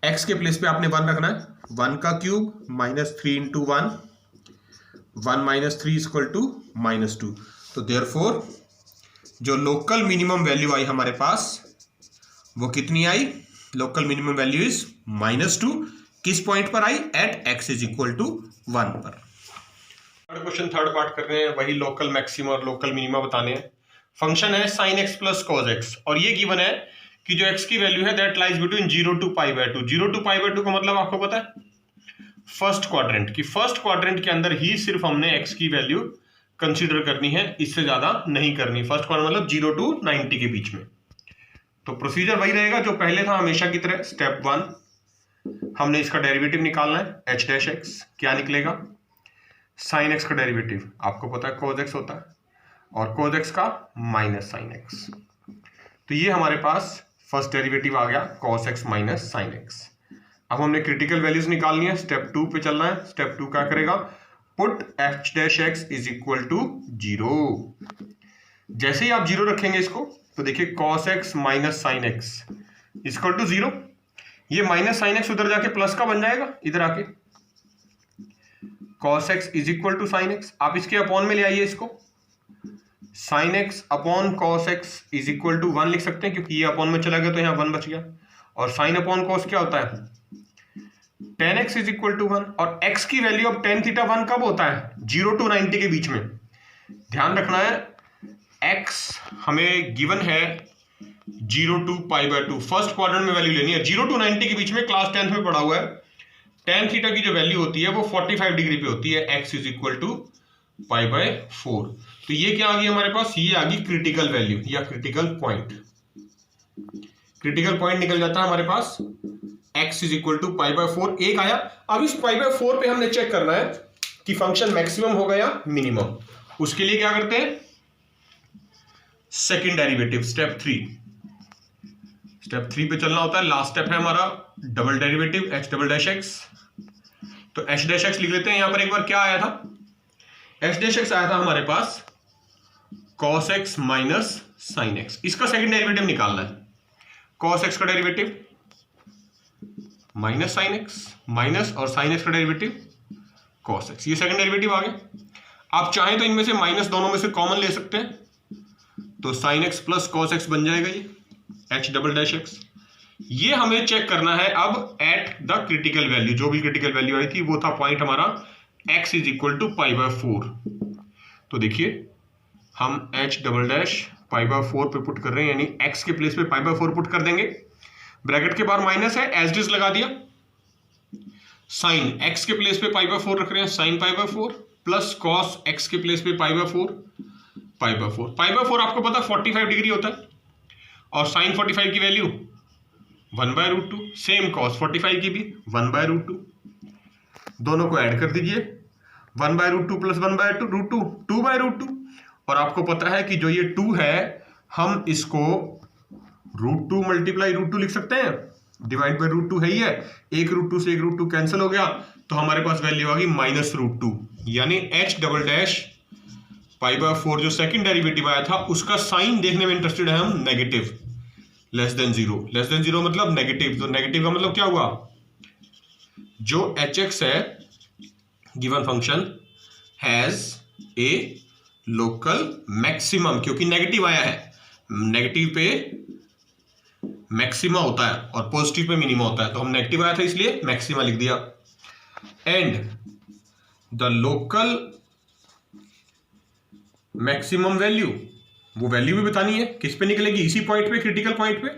x के प्लेस पे आपने 1 रखना है, 1 का क्यूब -3 इंटू 1, 1 - 3 इक्वल टू -2। तो देयरफॉर जो लोकल मिनिमम वैल्यू आई हमारे पास, वो कितनी आई, लोकल मिनिमम वैल्यू इज -2। किस पॉइंट पर आई, at x is equal to 1 पर। थर्ड क्वेश्चन, थर्ड पार्ट कर रहे हैं, वही लोकल मैक्सिमा और लोकल मिनिमा बताने हैं। फंक्शन है sin x plus cos x, और ये गिवन है कि जो x की वैल्यू है that lies between 0 to π/2। 0 to π/2 का मतलब आपको पता है, फर्स्ट क्वाड्रेंट की, फर्स्ट क्वाड्रेंट के अंदर ही सिर्फ हमने x की वैल्यू कंसीडर करनी है, इससे ज्यादा नहीं करनी। फर्स्ट क्वाड्रेंट मतलब 0 to 90 के बीच में। तो प्रोसीजर वही रहेगा जो पहले था हमेशा की तरह। स्टेप 1, हमने इसका डेरिवेटिव निकालना है, h'(x) क्या निकलेगा, sin x का डेरिवेटिव आपको पता है cos x होता है, और cos x का माइनस sin x। तो ये हमारे पास फर्स्ट डेरिवेटिव आ गया cos x minus sin x। अब हमने क्रिटिकल वैल्यूज निकालनी है, स्टेप 2 पे चलना है। स्टेप 2 क्या करेगा, put h'(x) is equal to 0। जैसे ही आप 0 रखेंगे इसको, तो देखिए cos x minus sin x equal to 0। ये माइनस sin x उधर जाके प्लस का बन जाएगा, इधर आके cos x is equal to sin x। आप इसके अपॉन में ले आइए इसको, sin x upon cos x is equal to 1 लिख सकते हैं, क्योंकि ये अपॉन में चला गया तो यहाँ 1 बच गया। और sin अपॉन cos क्या होता है, tan x is equal to 1 और x की वैल्यू ऑफ tan थीटा 1 कब होता है? 0 to 90 के बीच में। ध्यान रखना है x हमें गिवन है 0 to π/2, फर्स्ट क्वाड्रेंट में वैल्यू लेनी है। 0 to 90 के बीच में क्लास 10th में पढ़ा हुआ है tan थीटा की जो वैल्यू होती है वो 45 डिग्री पे होती है, x इज इक्वल टू π/4। तो ये क्या आ गई हमारे पास? ये आ गई क्रिटिकल वैल्यू या क्रिटिकल पॉइंट। क्रिटिकल पॉइंट निकल जाता है हमारे पास x इज इक्वल टू π/4 एक आया। अब इस π/4 पे हमने चेक करना है कि फंक्शन मैक्सिमम होगा या मिनिमम। उसके लिए क्या करते हैं? सेकंड डेरिवेटिव, स्टेप 3 पे चलना होता है। लास्ट स्टेप है हमारा double derivative h double dash x। तो h डैश x लिख लेते हैं। यहां पर एक बार क्या आया था? h डैश x आया था हमारे पास cos x minus sine x। इसका सेकंड डेरिवेटिव निकालना है। cos x का derivative minus sine x, minus और साइन x का डेरिवेटिव cos x। ये सेकंड डेरिवेटिव आ गया। आप चाहें तो इनमें से माइनस दोनों में से कॉमन ले सकते हैं, तो sine x plus cos x बन जाएगा ये h डबल डैश x। ये हमें चेक करना है अब एट द क्रिटिकल वैल्यू। जो भी क्रिटिकल वैल्यू आई थी वो था पॉइंट हमारा x इज इक्वल टू π/4। तो देखिए हम h डबल डैश π/4 पे पुट कर रहे हैं, यानी x के प्लेस पे π/4 पुट कर देंगे। ब्रैकेट के बाहर माइनस है, एज डिस लगा दिया। साइन x के प्लेस पे π/4 रख रहे हैं, साइन π/4 प्लस cos x के प्लेस पे π/4 π/4 आपको पता 45 डिग्री होता है और साइन 45 की वैल्यू 1/√2, सेम cos 45 की भी 1/√2। दोनों को ऐड कर दीजिए, 1/√2 प्लस 1/√2 2/√2। और आपको पता है कि जो ये 2 है हम इसको √2 मल्टीप्लाई √2 लिख सकते हैं, डिवाइड बाई √2 है ही है। एक √2 से एक √2 कैंसिल हो गया, तो हमारे पास वैल्यू आ गई -√2। यानी h डबल डैश π/4 जो सेकंड डेरिवेटिव आया था उसका साइन देखने में इंटरेस्टेड है हम, negative, less than zero. Less than zero मतलब नेगेटिव। तो नेगेटिव का मतलब क्या हुआ? जो hx है given function has a local maximum, क्योंकि नेगेटिव आया है, नेगेटिव पे मैक्सिमा होता है और पॉजिटिव पे मिनिमा होता है, तो हम नेगेटिव आया था इसलिए मैक्सिमा लिख दिया। And the local maximum value, वो वैल्यू भी बतानी है, किस पे निकलेगी? इसी पॉइंट पे, क्रिटिकल पॉइंट पे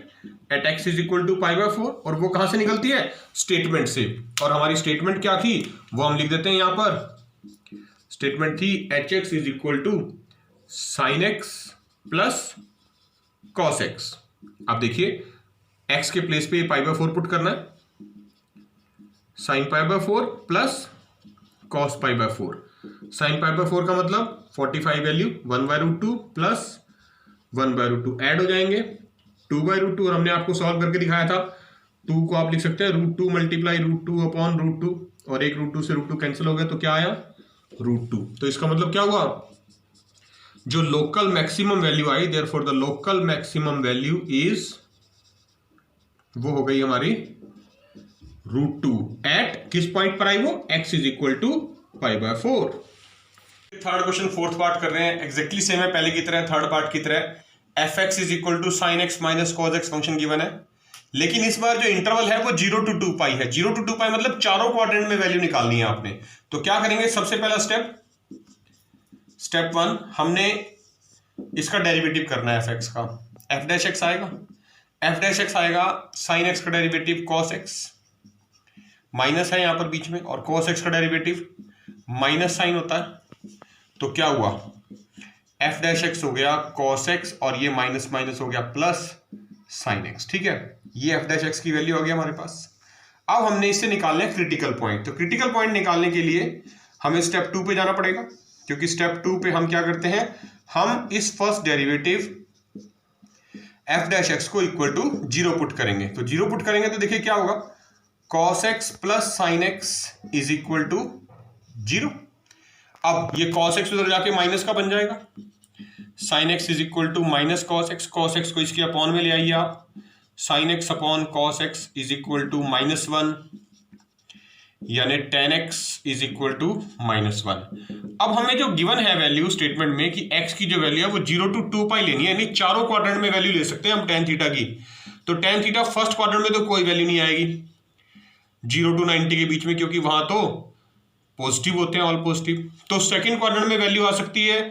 at x is equal to π/4। और वो कहां से निकलती है? स्टेटमेंट से। और हमारी स्टेटमेंट क्या थी वो हम लिख देते हैं यहां पर। स्टेटमेंट थी hx is equal to sine x plus cos x। अब देखिए x के प्लेस पे π/4 पुट करना है, साइन π/4 प्लस cos π/4। साइन π/4 का मतलब 45 वैल्यू 1/√2 प्लस 1/√2 ऐड हो जाएंगे 2/√2। और हमने आपको सॉल्व करके दिखाया था 2 को आप लिख सकते हैं √2 मल्टीप्लाई √2 अपॉन √2, और एक √2 से √2 कैंसिल हो गया तो क्या आया? √2। तो इसका मतलब क्या हुआ? जो local maximum value I, therefore the local maximum value is, वो हो गई हमारी √2 एट किस पॉइंट पर आई वो? x is equal to π/4। Third question fourth part कर रहे हैं, एग्जैक्टली सेम है पहले की तरह, थर्ड पार्ट की तरह। fx is equal to sine X minus cos x function given है, लेकिन इस बार जो इंटरवल है वो 0 to 2π है। 0 to 2π मतलब चारों क्वाड्रेंट में वैल्यू निकालनी है आपने। तो क्या करेंगे? सबसे पहला स्टेप 1, हमने इसका डेरिवेटिव करना है fx का। f डैश x आएगा, f डैश x आएगा साइन x का डेरिवेटिव cos x, माइनस है यहां पर बीच में, और cos x का डेरिवेटिव माइनस साइन होता है। तो क्या हुआ? f डैश x हो गया cos x और ये माइनस माइनस हो गया प्लस साइन x। ठीक है, ये f डैश x की वैल्यू आ गई हमारे पास। अब हमने इससे निकालना है क्रिटिकल पॉइंट। तो क्रिटिकल पॉइंट निकालने के लिए हमें स्टेप 2 पे जाना पड़ेगा, क्योंकि स्टेप 2 पे हम क्या करते हैं? हम इस फर्स्ट डेरिवेटिव f डैश x को इक्वल टू 0 पुट करेंगे। तो 0 पुट करेंगे तो देखिए क्या होगा? cos x plus sine x is equal to 0। अब ये cos x उधर जाके माइनस का बन जाएगा, sine x is equal to minus cos x। cos x को इसके अपॉन में ले आइए आप, sine x upon cos x is equal to -1, यानी tan x is equal to -1। अब हमें जो गिवन है वैल्यू स्टेटमेंट में कि x की जो वैल्यू है वो 0 to 2π लेनी है, यानी चारों क्वाड्रेंट में वैल्यू ले सकते हैं हम tan थीटा की। तो tan थीटा फर्स्ट क्वाड्रेंट में तो कोई वैल्यू नहीं आएगी, 0 to 90 के बीच में, क्योंकि वहां तो पॉजिटिव होते हैं, ऑल पॉजिटिव। तो सेकंड क्वाड्रेंट में वैल्यू आ सकती है,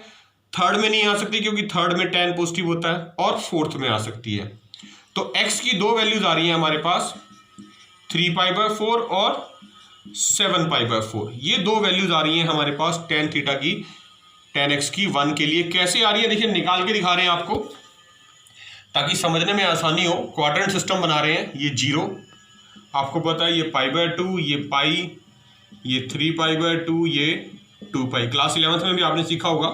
थर्ड में नहीं आ सकती क्योंकि थर्ड में tan पॉजिटिव होता है, और फोर्थ में आ सकती है। तो x की दो वैल्यूज आ रही हैं हमारे पास, 3π/4 और 7π/4। ये दो वैल्यूज आ रही हैं हमारे पास tan थीटा की, tan x की 1 के लिए। कैसे आ रही है देखिए, निकाल के दिखा रहे हैं आपको ताकि समझने में आसानी हो। क्वाड्रेंट सिस्टम बना रहे हैं, ये 0 आपको पता है, ये π/2, ये पाई, ये 3π/2, ये 2π। क्लास 11th में भी आपने सीखा होगा,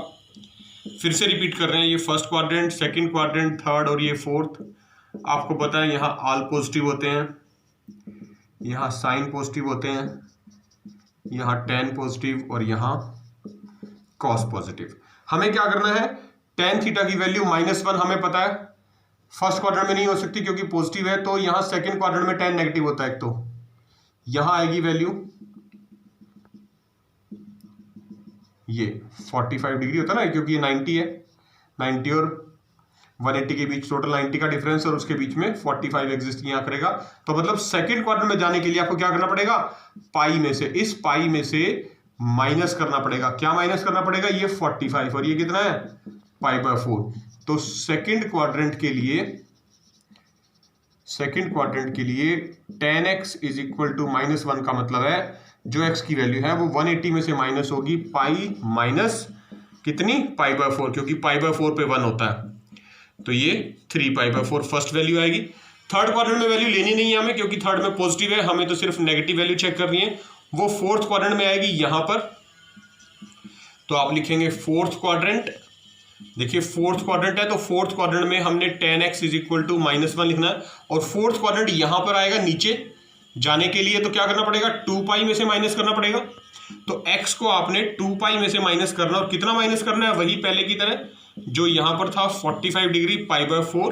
फिर से रिपीट कर रहे हैं। ये first quadrant, second quadrant, third और ये फोर्थ। आपको पता है यहाँ ऑल पॉजिटिव होते हैं, यहाँ साइन पॉजिटिव होते हैं, यहाँ tan पॉजिटिव और यहाँ कॉस पॉजिटिव। हमें क्या करना है, tan थीटा की वैल्यू -1 हमें पता है, फर्स्ट क्वाड्रेंट में नहीं हो सकती क्योंकि पॉजिटिव है। तो यहाँ सेकंड क्वाड्रेंट में tan नेगेटिव होता है, एक तो यहाँ आएगी वैल्यू, ये 45 डिग्री होता है ना, क्योंकि ये 90 है, 90 और 180 के बीच, टोटल 90 का डिफरेंस, और उसके बीच में 45 एग्जिस्ट यहाँ करेगा। तो मतलब सेकंड क्वाड्रेंट में जाने के लिए आपको क्या करना पड़ेगा, पाई में से, इस पाई में से माइनस करना पड़ेगा। क्या माइनस करना पड़ेगा, ये 45 और ये कितना है, π/4। तो सेकंड क्वाड्रेंट के लिए tan x is equal to -1 का मतलब है जो x की वैल्यू है वो 180 में से माइनस होगी, पाई माइनस कितनी, π/4, क्योंकि π/4 पे 1 होता है। तो ये 3π/4 फर्स्ट वैल्यू आएगी। थर्ड क्वाड्रेंट में वैल्यू लेनी नहीं है हमें, क्योंकि थर्ड में पॉजिटिव है, हमें तो सिर्फ नेगेटिव वैल्यू चेक करनी है। वो फोर्थ क्वाड्रेंट में आएगी यहां पर। तो आप लिखेंगे फोर्थ क्वाड्रेंट। देखिए फोर्थ क्वाड्रेंट है, तो फोर्थ क्वाड्रेंट में हमने tan x is equal to -1 लिखना है, और फोर्थ क्वाड्रेंट यहां पर आएगा नीचे जाने के लिए। तो क्या करना पड़ेगा, 2π में से माइनस करना पड़ेगा। तो x को आपने 2π में से माइनस करना, और कितना माइनस करना है, वही पहले की तरह जो यहां पर था 45 डिग्री π/4,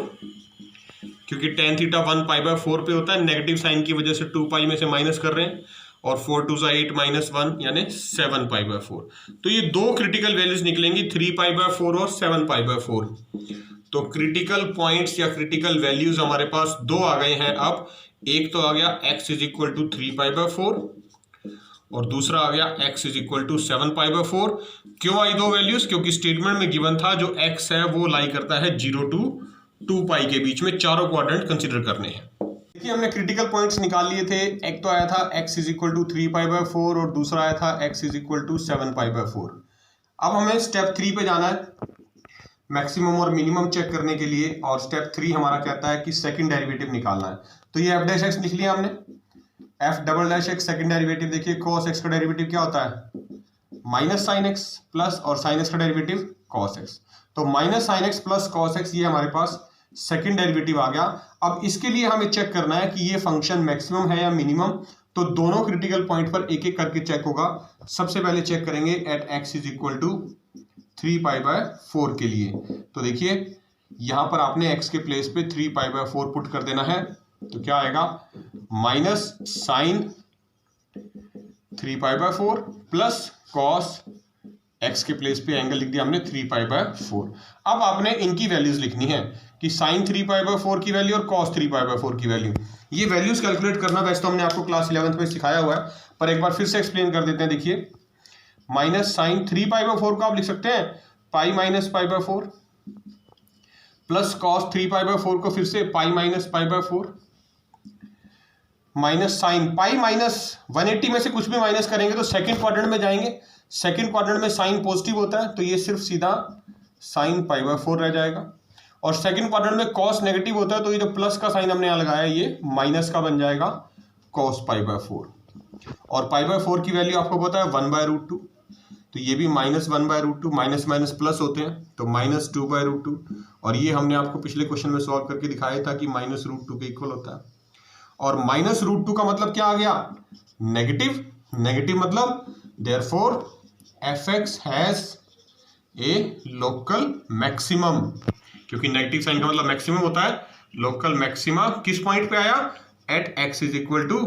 क्योंकि tan थीटा 1 π/4 पे होता है, नेगेटिव साइन की वजह से 2π में से माइनस कर रहे हैं, और 4 2 8 -1 यानी 7π/4। तो ये दो क्रिटिकल वैल्यूज निकलेंगी, 3π/4 और 7π/4। तो क्रिटिकल पॉइंट्स या क्रिटिकल वैल्यूज हमारे पास दो आ गए हैं। अब एक तो आ गया x इज इक्वल टू 3π/4 और दूसरा आ गया x इज इक्वल टू 7π/4। क्यों आई दो वैल्यूज, क्योंकि स्टेटमेंट में गिवन था जो x है वो लाई करता है 0 to 2π के बीच में, चारों क्वाड्रेंट कंसीडर करने हैं। देखिए हमने क्रिटिकल पॉइंट्स निकाल लिए थे। एक तो आया था x इज इक्वल टू 3π/4 और दूसरा आया था x इज इक्वल टू 7π/4। अब हमें स्टेप 3 पे जाना है मैक्सिमम और मिनिमम चेक करने के लिए, और स्टेप 3 हमारा कहता है कि सेकंड डेरिवेटिव निकालना है। तो ये f' लिख लिया हमने, f" सेकंड डेरिवेटिव। देखिए cos x का डेरिवेटिव क्या होता है, माइनस साइन x प्लस, और साइन x का डेरिवेटिव cos x। तो minus sine x plus cos x, ये हमारे पास सेकंड डेरिवेटिव आ गया। अब इसके लिए हमें चेक करना है कि ये फंक्शन मैक्सिमम है या मिनिमम। तो दोनों क्रिटिकल पॉइंट पर एक एक करके चेक होगा। सबसे पहले चेक करेंगे at x is equal to 3π/4 के लिए। तो देखिए यहां पर आपने x के प्लेस पे 3π/4 पुट कर देना है। तो क्या आएगा, minus sine 3π/4 plus cos x के प्लेस पे एंगल लिख दिया हमने 3π/4। अब आपने इनकी वैल्यूज लिखनी है कि साइन 3π/4 की वैल्यू और कॉस 3π/4 की वैल्यू। ये वैल्यूज कैलकुलेट करना वैसे तो हमने आपको क्लास 11th में सिखाया हुआ है, पर एक बार फिर से एक्सप्लेन कर देते हैं। देखिए माइनस साइन 3π/4 को आप लिख सकते हैं पाई माइनस π/4 प्लस कॉस 3π/4 को फिर से pi minus π/4 minus sine pi minus 180 में से कुछ भी माइनस करेंगे तो सेकंड क्वाड्रेंट में जाएंगे। सेकंड क्वाड्रेंट में साइन पॉजिटिव होता है, तो ये सिर्फ सीधा साइन π/4 रह जाएगा। और सेकंड क्वाड्रेंट में कॉस नेगेटिव होता है, तो ये जो प्लस का साइन हमने यहाँ लगाया है ये माइनस का बन जाएगा कॉस π/4। और π/4 की वैल्यू आपको पता है 1/√2, तो ये भी -1/√2, माइनस माइनस प्लस होते हैं तो -2/√2। और ये हमने आपको पिछले क्वेश्चन में सॉल्व करके दिखाया था कि -√2 के इक्वल होता है। और -√2 का मतलब क्या आ गया, नेगेटिव। नेगेटिव मतलब therefore fx has a local maximum, क्योंकि नेगेटिव साइन का मतलब मैक्सिमम होता है। लोकल मैक्सिमा किस पॉइंट पे आया, at x is equal to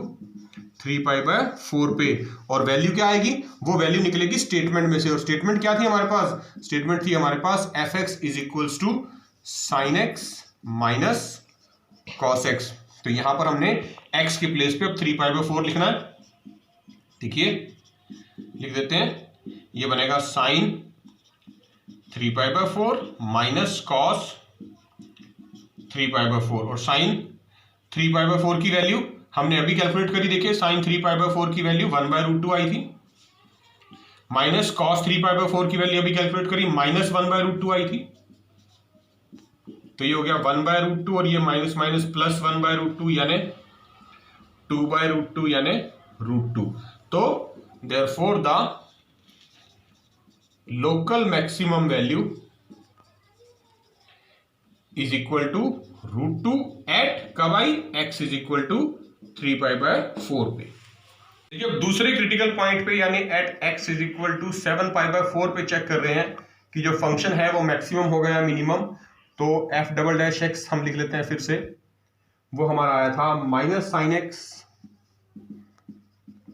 3π/4 पे। और वैल्यू क्या आएगी, वो वैल्यू निकलेगी स्टेटमेंट में से। और स्टेटमेंट क्या थी हमारे पास, स्टेटमेंट थी हमारे पास fx is equals to sine x minus cos x। तो यहां पर हमने x के प्लेस पे अब 3π/4 लिखना है। देखिए लिख देते हैं, ये बनेगा साइन 3π/4 माइनस कॉस 3π/4, और साइन 3π/4 की वैल्यू हमने अभी कैलकुलेट करी। देखिए साइन 3π/4 की वैल्यू 1/√2 आई थी, माइनस कॉस 3π/4 की वैल्यू अभी कैलकुलेट करी, माइनस 1/√2 आई थी। तो ये हो गया 1/√2 और ये माइनस माइनस प्लस 1/√2 यानी 2/√2 यानी √2। तो therefore the local maximum value is equal to √2 at कब आई, x इज इक्वल टू 3π/4 पे। देखिए अब दूसरे क्रिटिकल पॉइंट पे यानी at x is equal to 7π/4 पे चेक कर रहे हैं कि जो फंक्शन है वो मैक्सिमम हो गया मिनिमम। तो f'(x) हम लिख लेते हैं फिर से, वो हमारा आया था minus sine x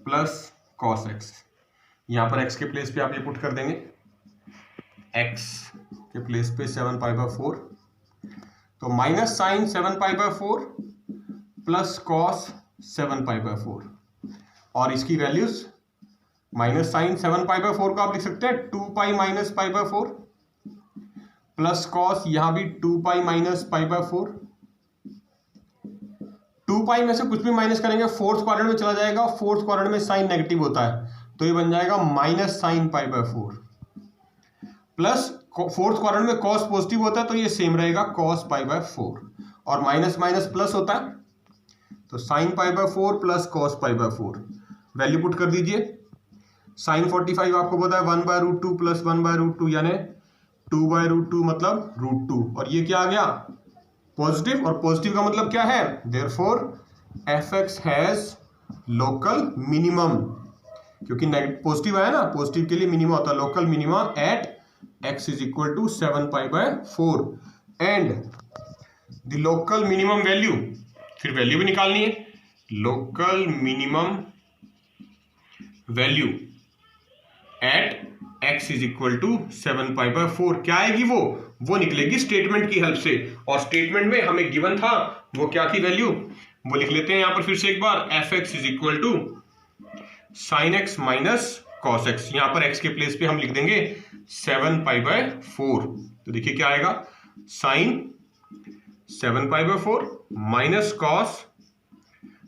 plus cos x। यहां पर x के प्लेस पे आप ये पुट कर देंगे, x के प्लेस पे 7π/4, तो माइनस साइन 7π/4 प्लस कॉस 7π/4, और इसकी वैल्यूज माइनस साइन 7π/4 को आप लिख सकते हैं 2π माइनस π/4 प्लस कॉस यहां भी 2π माइनस π/4। 2π में से कुछ भी माइनस करेंगे फोर्थ क्वाड्रेंट में चला जाएगा, फोर्थ क्वाड्रेंट में साइन नेगेटिव होता है, तो ये बन जाएगा minus sine π/4 plus fourth quadrant में कॉस पॉजिटिव होता है तो ये सेम रहेगा कॉस π/4, और माइनस माइनस प्लस होता है तो sine π/4 plus cos π/4। Value put कर दीजिए, साइन 45 आपको पता है 1/√2 प्लस 1/√2 यानी 2/√2 मतलब √2, और ये क्या आ गया पॉजिटिव, और पॉजिटिव का मतलब क्या है, therefore fx has local minimum, क्योंकि पॉजिटिव आया ना, पॉजिटिव के लिए मिनिमम होता है local minima at x is equal to 7π/4 and the local minimum value, फिर वैल्यू भी निकालनी है, local minimum value at x is equal to 7π/4 क्या आएगी, वो निकलेगी स्टेटमेंट की हेल्प से, और स्टेटमेंट में हमें गिवन था वो क्या थी वैल्यू, वो लिख लेते हैं यहां पर फिर से एक बार, fx is equal to sine x minus cos x। यहां पर x के प्लेस पे हम लिख देंगे 7π/4, तो देखिए क्या आएगा, साइन 7π/4 माइनस कॉस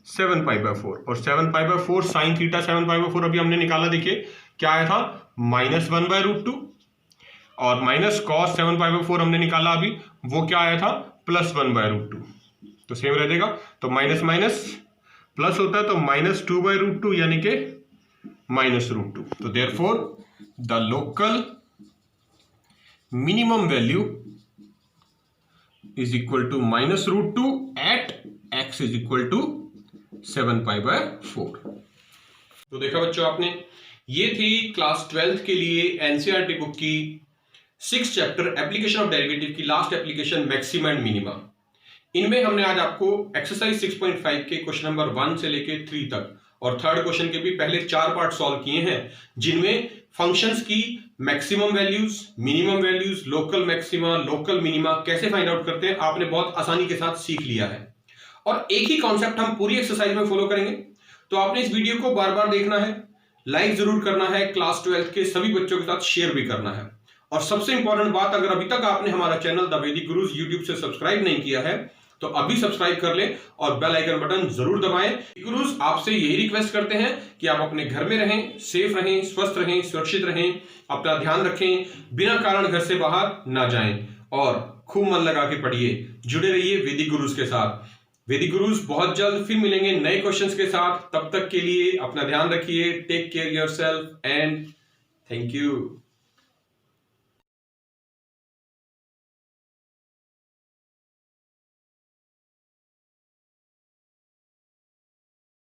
7π/4, और 7π/4 साइन थीटा 7π/4 अभी हमने निकाला, देखिए क्या आया था माइनस 1/√2, और माइनस कॉस 7π/4 हमने निकाला अभी, वो क्या आया था प्लस 1/√2, तो सेम रह जाएगा। तो माइनस माइनस प्लस होता है तो माइनस 2/√2 यानी कि माइनस √2। तो therefore the local minimum value is equal to minus √2 at x is equal to 7π/4। तो देखा बच्चों आपने, ये थी क्लास 12th के लिए एनसीईआरटी बुक की 6th chapter application of derivative की last application maxima and minima. इनमें हमने आज आपको एक्सरसाइज 6.5 के क्वेश्चन नंबर 1 से लेके 3 तक और थर्ड क्वेश्चन के भी पहले 4 पार्ट सॉल्व किए हैं, जिनमें फंक्शंस की maximum values, minimum values, local maxima, local minima कैसे फाइंड आउट करते हैं आपने बहुत आसानी के साथ सीख लिया है। और एक ही कॉन्सेप्ट हम पूरी एक्सरसाइज में फॉलो करेंगे, तो आपने इस वीडियो को बार बार देखना है, लाइक जरूर करना है, क्लास 12th के सभी बच्चों के साथ शेयर भी करना है। और सबसे इंपॉर्टेंट बात, अगर अभी तक आपने हमारा चैनल द वैदिक गुरुज यूट्यूब से सब्सक्राइब नहीं किया है तो अभी सब्सक्राइब कर लें और बेल आइकन बटन जरूर दबाएं। गुरुज आपसे यही रिक्वेस्ट करते हैं कि आप अपने घर में रहें, सेफ रहें, स्वस्थ रहें, सुरक्षित रहें, अपना ध्यान रखें, बिना कारण घर से बाहर ना जाएं और खूब मन लगा के पढ़िए, जुड़े रहिए वैदिक गुरुज के साथ। वैदिक गुरुज बहुत जल्द फिर मिलेंगे नए क्वेश्चंस के साथ, तब तक के लिए अपना ध्यान रखिए, take care yourself and thank you.